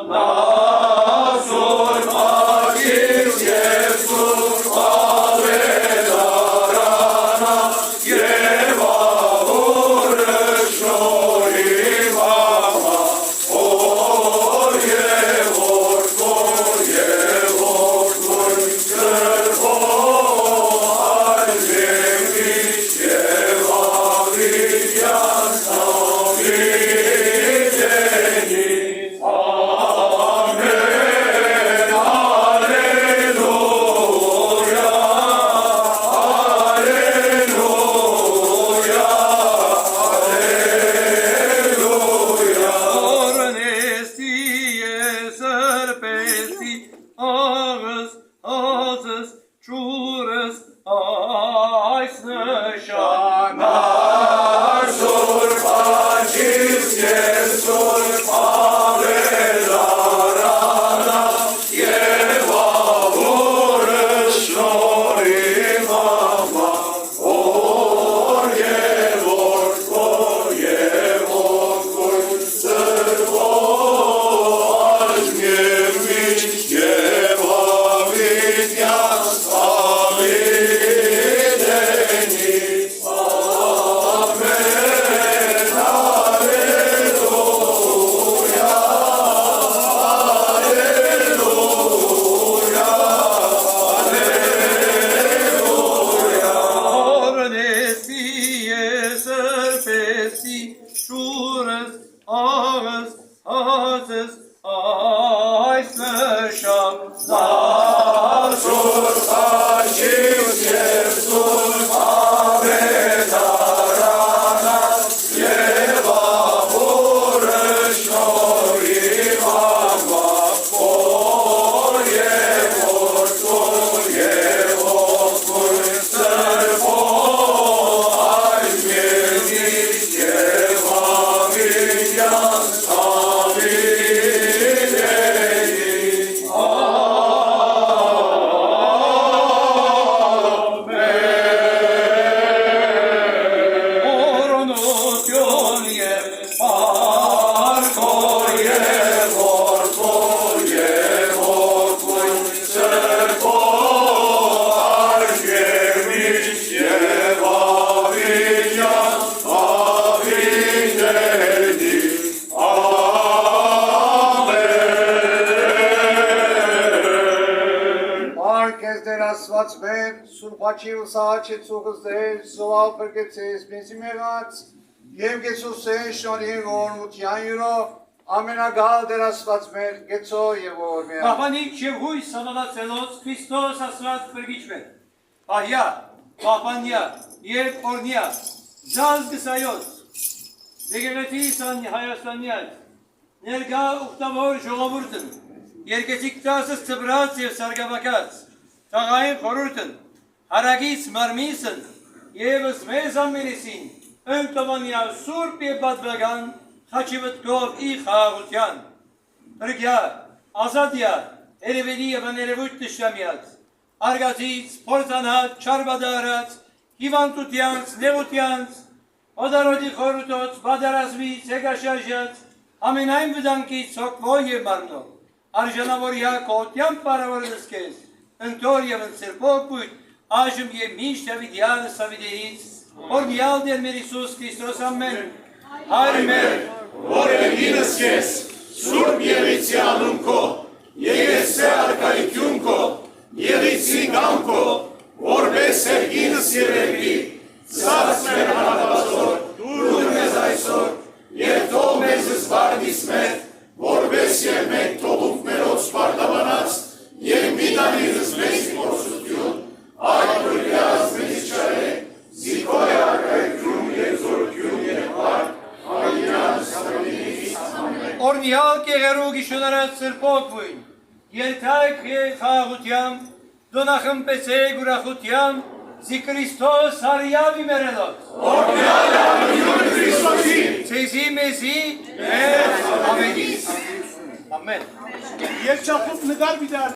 Nazor magis Jesús. sărpesi, șurăs, ağız, ağzız, ay sășam, Nașur faciu siertul avedarana, Eva urășnori mama, Oie vortul, evocul sărbo, ai mieliți, Eva milian, Ասված մեր սուրբաչի ու սահաչի ծուղս դեր զովալ պրգեցես մեզի մեղած և գեցուսեն շորին ողորմության յուրո ամենագալ դեր ասված մեր գեցո և ողորմյան Պահպանիչ և հույս հավատացելոց Քրիստոս ասված պրգիչ մեր Պահյա, պահպանյա և օրնյա Ձանձ գսայոց Եկեղեցիս Հայաստանյալ ներկա ուխտավոր ժողովուրդն Երկեցիկ տասս ծբրած և սարգավակած Տաղային խորուրդն, հարագից մարմինսն, եվս մեզ ամենեսին, ընտոմանյա սուրպ և բադվագան, խաչիվտկով ի խաղաղության, պրգյա, ազադյա, երևելի և աներևույթ տշտամյաց, արգացից, փորձանած, չարբադարած, հիվանդությանց, նեղությանց, օդարոդի խորութոց, բադարազմից, եգաշաժյաց, ամենայն վդանքից հոգվո և մարմնով, արժանավորյա կոտյան պարավոր նսկես, ընտոր և ընցերպող բույտ, այժմ և միշտ հավիդյալը սավիդերից, օրմյալ դեր մեր Իսուս Քրիստոս ամեն, հայր մեր, որ եղինս կես, սուրբ եղիցի անուն քո, եղեսե արկայություն քո, եղիցի գամ քո, որպես եղինս երևի, ծած մեր հանապազոր, դուր մեզ այսօր, և թող մեզ զբարդիս մեր, որպես և մենք թողուք մերոց պարտավանած, և միդանիրս մեզ փորձություն, այդ բրգյաց մեզ չարեք, զիքոյ արկայություն և զորություն և պարկ, այյան սավինից ամեն։ օրնյալ կեղերու գիշոներած սրպող բույն, երթայք և խաղաղությամբ, դոնախմպեցեք ուրախությամբ, զի Քրիստոս հարյավի մերելով։ Օրնյալ ամենյուն Քրիստոսին, Ցեզի մեզի, մեր ամենից։ Ամեն։ Եվ չախուտ նգար բիդար